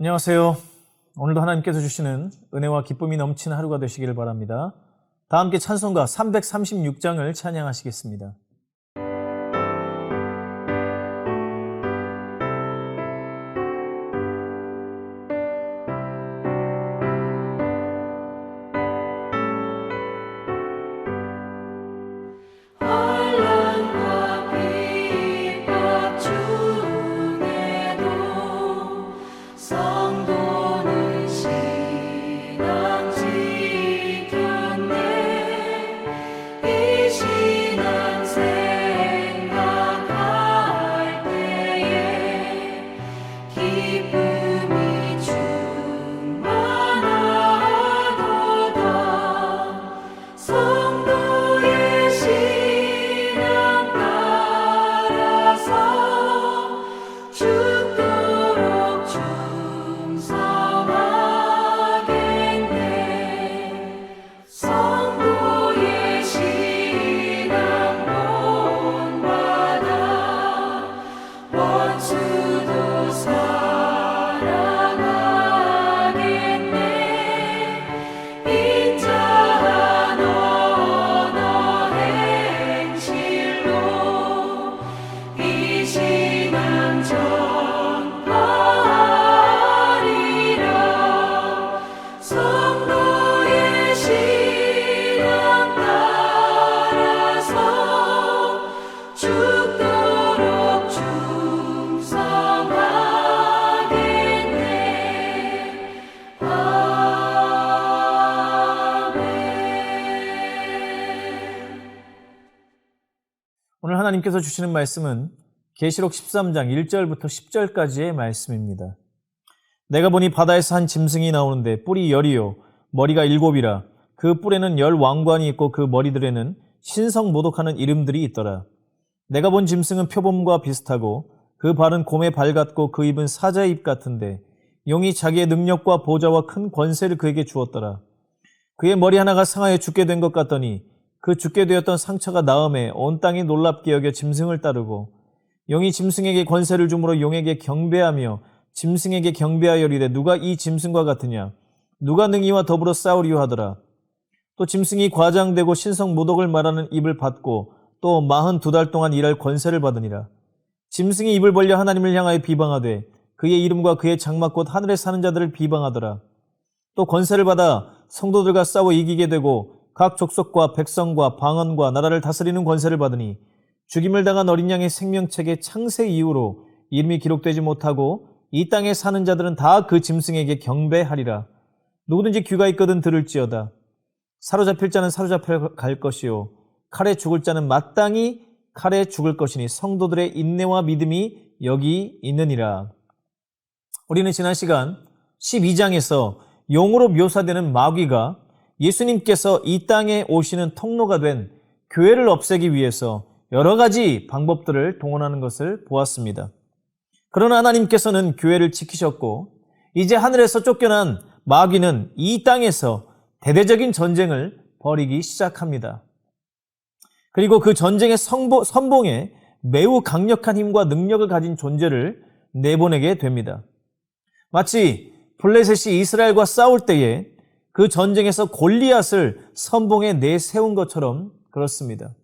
안녕하세요. 오늘도 하나님께서 주시는 은혜와 기쁨이 넘치는 하루가 되시기를 바랍니다. 다 함께 찬송가 336장을 찬양하시겠습니다. 오늘 하나님께서 주시는 말씀은 계시록 13장 1절부터 10절까지의 말씀입니다. 내가 보니 바다에서 한 짐승이 나오는데 뿔이 10이요 머리가 7이라. 그 뿔에는 10 왕관이 있고 그 머리들에는 신성 모독하는 이름들이 있더라. 내가 본 짐승은 표범과 비슷하고 그 발은 곰의 발 같고 그 입은 사자의 입 같은데 용이 자기의 능력과 보좌와 큰 권세를 그에게 주었더라. 그의 머리 하나가 상하여 죽게 된 것 같더니 그 죽게 되었던 상처가 나음에 온 땅이 놀랍게 여겨 짐승을 따르고 용이 짐승에게 권세를 주므로 용에게 경배하며 짐승에게 경배하여리되 누가 이 짐승과 같으냐 누가 능히와 더불어 싸우리요 하더라. 또 짐승이 과장되고 신성 모독을 말하는 입을 받고 또 42달 동안 일할 권세를 받으니라. 짐승이 입을 벌려 하나님을 향하여 비방하되 그의 이름과 그의 장막 곧 하늘에 사는 자들을 비방하더라. 또 권세를 받아 성도들과 싸워 이기게 되고 각 족속과 백성과 방언과 나라를 다스리는 권세를 받으니 죽임을 당한 어린 양의 생명책의 창세 이후로 이름이 기록되지 못하고 이 땅에 사는 자들은 다 그 짐승에게 경배하리라. 누구든지 귀가 있거든 들을지어다. 사로잡힐 자는 사로잡혀 갈 것이요 칼에 죽을 자는 마땅히 칼에 죽을 것이니 성도들의 인내와 믿음이 여기 있느니라. 우리는 지난 시간 12장에서 용으로 묘사되는 마귀가 예수님께서 이 땅에 오시는 통로가 된 교회를 없애기 위해서 여러 가지 방법들을 동원하는 것을 보았습니다. 그러나 하나님께서는 교회를 지키셨고 이제 하늘에서 쫓겨난 마귀는 이 땅에서 대대적인 전쟁을 벌이기 시작합니다. 그리고 그 전쟁의 선봉에 매우 강력한 힘과 능력을 가진 존재를 내보내게 됩니다. 마치 블레셋이 이스라엘과 싸울 때에 그 전쟁에서 골리앗을 선봉에 내세운 것처럼 그렇습니다.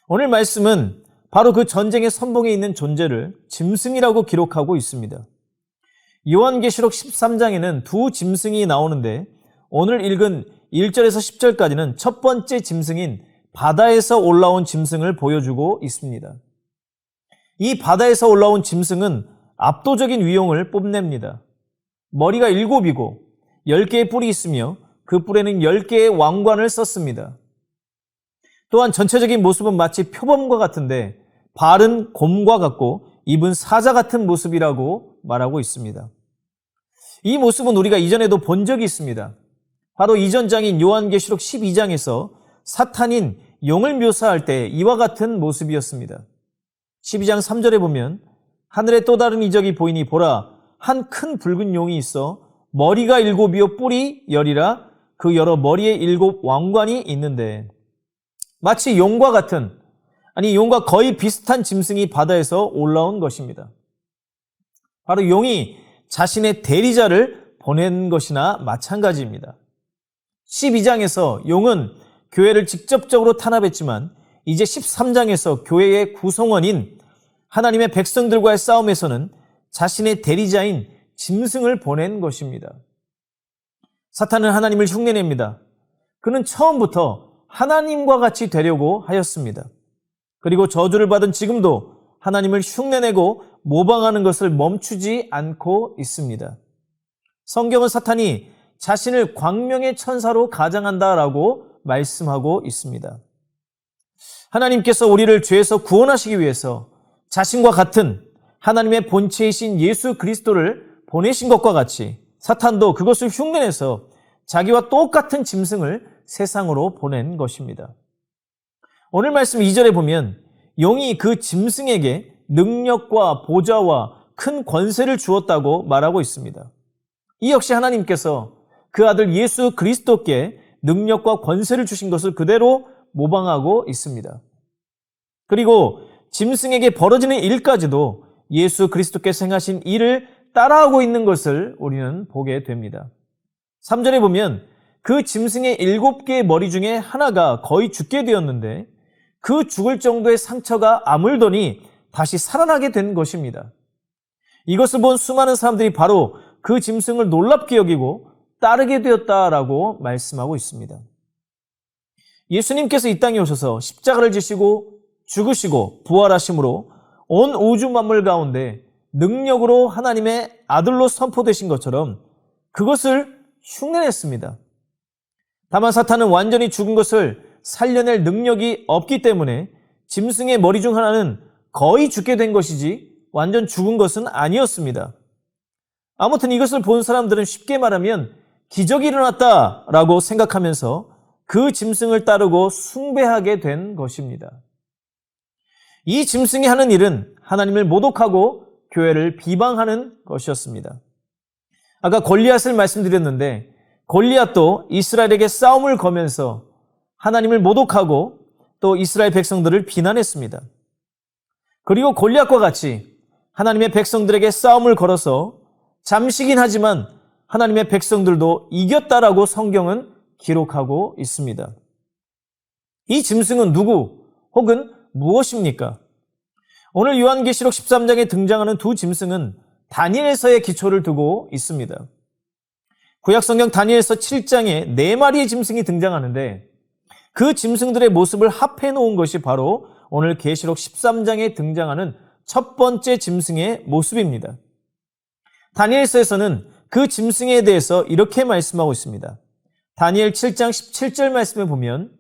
오늘 말씀은 바로 그 전쟁의 선봉에 있는 존재를 짐승이라고 기록하고 있습니다. 요한계시록 13장에는 두 짐승이 나오는데 오늘 읽은 1절에서 10절까지는 첫 번째 짐승인 바다에서 올라온 짐승을 보여주고 있습니다. 이 바다에서 올라온 짐승은 압도적인 위용을 뽐냅니다. 머리가 7이고 10개의 뿔이 있으며 그 뿔에는 10개의 왕관을 썼습니다. 또한 전체적인 모습은 마치 표범과 같은데 발은 곰과 같고 입은 사자 같은 모습이라고 말하고 있습니다. 이 모습은 우리가 이전에도 본 적이 있습니다. 바로 이전 장인 요한계시록 12장에서 사탄인 용을 묘사할 때 이와 같은 모습이었습니다. 12장 3절에 보면 하늘에 또 다른 이적이 보이니 보라 한 큰 붉은 용이 있어 머리가 7이요 뿔이 10이라 그 여러 머리에 7 왕관이 있는데 마치 용과 같은 용과 거의 비슷한 짐승이 바다에서 올라온 것입니다. 바로 용이 자신의 대리자를 보낸 것이나 마찬가지입니다. 12장에서 용은 교회를 직접적으로 탄압했지만 이제 13장에서 교회의 구성원인 하나님의 백성들과의 싸움에서는 자신의 대리자인 짐승을 보낸 것입니다. 사탄은 하나님을 흉내냅니다. 그는 처음부터 하나님과 같이 되려고 하였습니다. 그리고 저주를 받은 지금도 하나님을 흉내내고 모방하는 것을 멈추지 않고 있습니다. 성경은 사탄이 자신을 광명의 천사로 가장한다라고 말씀하고 있습니다. 하나님께서 우리를 죄에서 구원하시기 위해서 자신과 같은 하나님의 본체이신 예수 그리스도를 보내신 것과 같이 사탄도 그것을 흉내내서 자기와 똑같은 짐승을 세상으로 보낸 것입니다. 오늘 말씀 2절에 보면 용이 그 짐승에게 능력과 보좌와 큰 권세를 주었다고 말하고 있습니다. 이 역시 하나님께서 그 아들 예수 그리스도께 능력과 권세를 주신 것을 그대로 모방하고 있습니다. 그리고 짐승에게 벌어지는 일까지도 예수 그리스도께서 행하신 일을 따라하고 있는 것을 우리는 보게 됩니다. 3절에 보면 그 짐승의 7개의 머리 중에 하나가 거의 죽게 되었는데 그 죽을 정도의 상처가 아물더니 다시 살아나게 된 것입니다. 이것을 본 수많은 사람들이 바로 그 짐승을 놀랍게 여기고 따르게 되었다라고 말씀하고 있습니다. 예수님께서 이 땅에 오셔서 십자가를 지시고 죽으시고 부활하심으로 온 우주 만물 가운데 능력으로 하나님의 아들로 선포되신 것처럼 그것을 흉내냈습니다. 다만 사탄은 완전히 죽은 것을 살려낼 능력이 없기 때문에 짐승의 머리 중 하나는 거의 죽게 된 것이지 완전 죽은 것은 아니었습니다. 아무튼 이것을 본 사람들은 쉽게 말하면 기적이 일어났다라고 생각하면서 그 짐승을 따르고 숭배하게 된 것입니다. 이 짐승이 하는 일은 하나님을 모독하고 교회를 비방하는 것이었습니다. 아까 골리앗을 말씀드렸는데 골리앗도 이스라엘에게 싸움을 거면서 하나님을 모독하고 또 이스라엘 백성들을 비난했습니다. 그리고 골리앗과 같이 하나님의 백성들에게 싸움을 걸어서 잠시긴 하지만 하나님의 백성들도 이겼다라고 성경은 기록하고 있습니다. 이 짐승은 누구 혹은 무엇입니까? 오늘 요한계시록 13장에 등장하는 두 짐승은 다니엘서의 기초를 두고 있습니다. 구약성경 다니엘서 7장에 4마리의 짐승이 등장하는데 그 짐승들의 모습을 합해 놓은 것이 바로 오늘 계시록 13장에 등장하는 첫 번째 짐승의 모습입니다. 다니엘서에서는 그 짐승에 대해서 이렇게 말씀하고 있습니다. 다니엘 7장 17절 말씀에 보면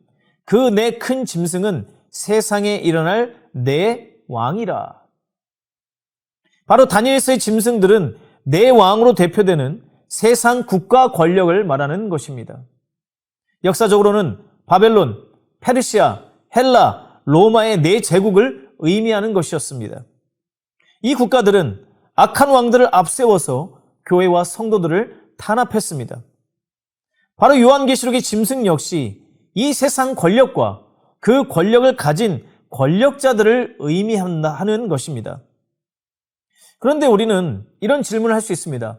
그 네 큰 짐승은 세상에 일어날 네 왕이라. 바로 다니엘서의 짐승들은 네 왕으로 대표되는 세상 국가 권력을 말하는 것입니다. 역사적으로는 바벨론, 페르시아, 헬라, 로마의 네 제국을 의미하는 것이었습니다. 이 국가들은 악한 왕들을 앞세워서 교회와 성도들을 탄압했습니다. 바로 요한계시록의 짐승 역시 이 세상 권력과 그 권력을 가진 권력자들을 의미하는 것입니다. 그런데 우리는 이런 질문을 할 수 있습니다.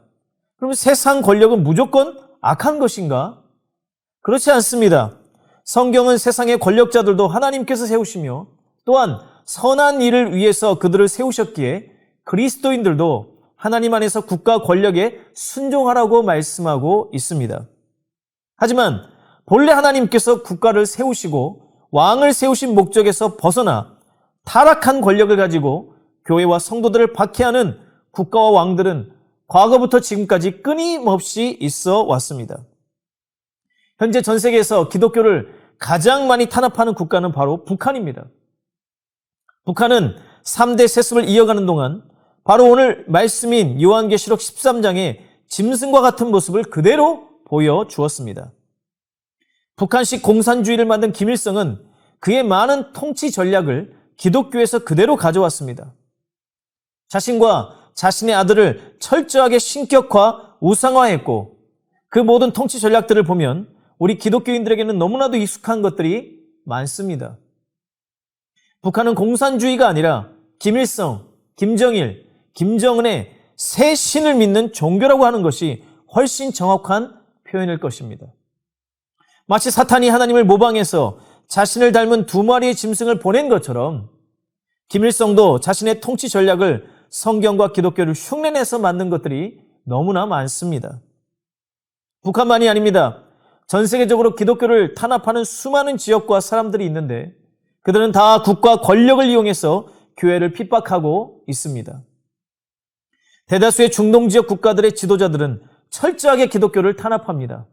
그럼 세상 권력은 무조건 악한 것인가? 그렇지 않습니다. 성경은 세상의 권력자들도 하나님께서 세우시며 또한 선한 일을 위해서 그들을 세우셨기에 그리스도인들도 하나님 안에서 국가 권력에 순종하라고 말씀하고 있습니다. 하지만 본래 하나님께서 국가를 세우시고 왕을 세우신 목적에서 벗어나 타락한 권력을 가지고 교회와 성도들을 박해하는 국가와 왕들은 과거부터 지금까지 끊임없이 있어 왔습니다. 현재 전 세계에서 기독교를 가장 많이 탄압하는 국가는 바로 북한입니다. 북한은 3대 세습을 이어가는 동안 바로 오늘 말씀인 요한계시록 13장의 짐승과 같은 모습을 그대로 보여주었습니다. 북한식 공산주의를 만든 김일성은 그의 많은 통치 전략을 기독교에서 그대로 가져왔습니다. 자신과 자신의 아들을 철저하게 신격화, 우상화했고 그 모든 통치 전략들을 보면 우리 기독교인들에게는 너무나도 익숙한 것들이 많습니다. 북한은 공산주의가 아니라 김일성, 김정일, 김정은의 새 신을 믿는 종교라고 하는 것이 훨씬 정확한 표현일 것입니다. 마치 사탄이 하나님을 모방해서 자신을 닮은 두 마리의 짐승을 보낸 것처럼 김일성도 자신의 통치 전략을 성경과 기독교를 흉내내서 만든 것들이 너무나 많습니다. 북한만이 아닙니다. 전 세계적으로 기독교를 탄압하는 수많은 지역과 사람들이 있는데 그들은 다 국가 권력을 이용해서 교회를 핍박하고 있습니다. 대다수의 중동 지역 국가들의 지도자들은 철저하게 기독교를 탄압합니다.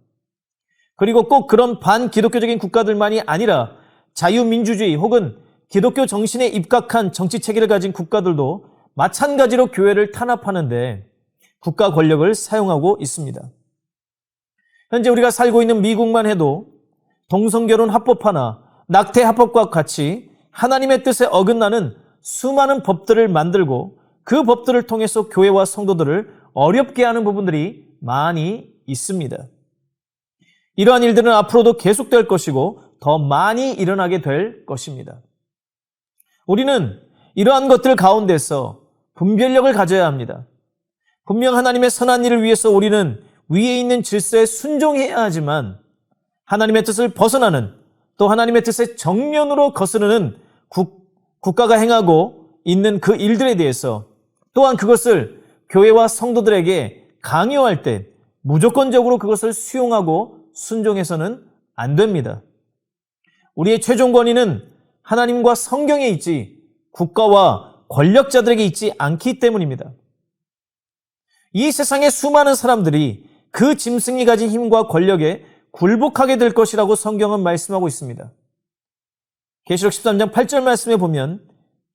그리고 꼭 그런 반기독교적인 국가들만이 아니라 자유민주주의 혹은 기독교 정신에 입각한 정치 체계를 가진 국가들도 마찬가지로 교회를 탄압하는데 국가 권력을 사용하고 있습니다. 현재 우리가 살고 있는 미국만 해도 동성결혼 합법화나 낙태 합법과 같이 하나님의 뜻에 어긋나는 수많은 법들을 만들고 그 법들을 통해서 교회와 성도들을 어렵게 하는 부분들이 많이 있습니다. 이러한 일들은 앞으로도 계속될 것이고 더 많이 일어나게 될 것입니다. 우리는 이러한 것들 가운데서 분별력을 가져야 합니다. 분명 하나님의 선한 일을 위해서 우리는 위에 있는 질서에 순종해야 하지만 하나님의 뜻을 벗어나는 또 하나님의 뜻의 정면으로 거스르는 국가가 행하고 있는 그 일들에 대해서 또한 그것을 교회와 성도들에게 강요할 때 무조건적으로 그것을 수용하고 순종해서는 안 됩니다. 우리의 최종 권위는 하나님과 성경에 있지 국가와 권력자들에게 있지 않기 때문입니다. 이 세상의 수많은 사람들이 그 짐승이 가진 힘과 권력에 굴복하게 될 것이라고 성경은 말씀하고 있습니다. 계시록 13장 8절 말씀에 보면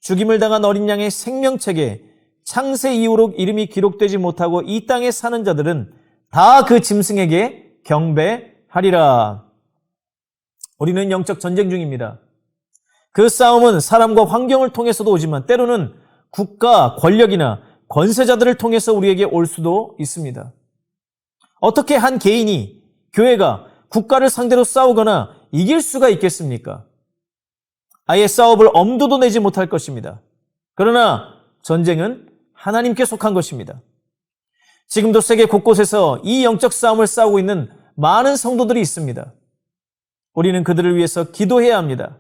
죽임을 당한 어린 양의 생명책에 창세 이후로 이름이 기록되지 못하고 이 땅에 사는 자들은 다 그 짐승에게 경배하리라. 우리는 영적 전쟁 중입니다. 그 싸움은 사람과 환경을 통해서도 오지만 때로는 국가, 권력이나 권세자들을 통해서 우리에게 올 수도 있습니다. 어떻게 한 개인이, 교회가 국가를 상대로 싸우거나 이길 수가 있겠습니까? 아예 싸워볼 엄두도 내지 못할 것입니다. 그러나 전쟁은 하나님께 속한 것입니다. 지금도 세계 곳곳에서 이 영적 싸움을 싸우고 있는 많은 성도들이 있습니다. 우리는 그들을 위해서 기도해야 합니다.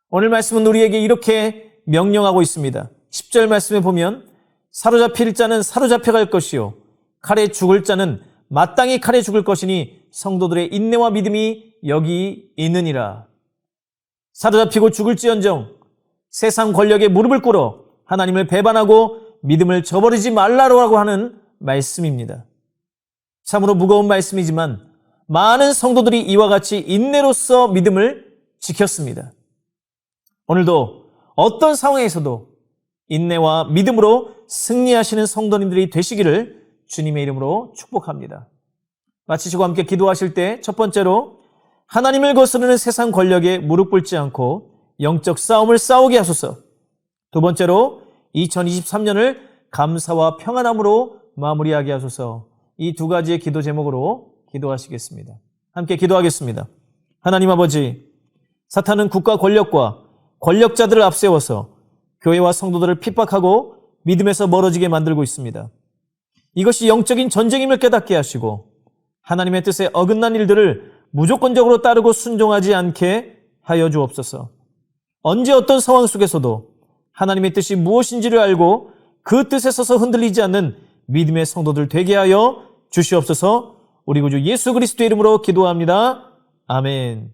오늘 말씀은 우리에게 이렇게 명령하고 있습니다. 10절 말씀에 보면 사로잡힐 자는 사로잡혀갈 것이요 칼에 죽을 자는 마땅히 칼에 죽을 것이니 성도들의 인내와 믿음이 여기 있느니라. 사로잡히고 죽을지언정 세상 권력에 무릎을 꿇어 하나님을 배반하고 믿음을 저버리지 말라고 하는 말씀입니다. 참으로 무거운 말씀이지만 많은 성도들이 이와 같이 인내로서 믿음을 지켰습니다. 오늘도 어떤 상황에서도 인내와 믿음으로 승리하시는 성도님들이 되시기를 주님의 이름으로 축복합니다. 마치시고 함께 기도하실 때 첫 번째로 하나님을 거스르는 세상 권력에 무릎 꿇지 않고 영적 싸움을 싸우게 하소서. 두 번째로 2023년을 감사와 평안함으로 마무리하게 하소서. 이 두 가지의 기도 제목으로 기도하시겠습니다. 함께 기도하겠습니다. 하나님 아버지, 사탄은 국가 권력과 권력자들을 앞세워서 교회와 성도들을 핍박하고 믿음에서 멀어지게 만들고 있습니다. 이것이 영적인 전쟁임을 깨닫게 하시고 하나님의 뜻에 어긋난 일들을 무조건적으로 따르고 순종하지 않게 하여 주옵소서. 언제 어떤 상황 속에서도 하나님의 뜻이 무엇인지를 알고 그 뜻에 서서 흔들리지 않는 믿음의 성도들 되게 하여 주시옵소서. 우리 구주 예수 그리스도의 이름으로 기도합니다. 아멘.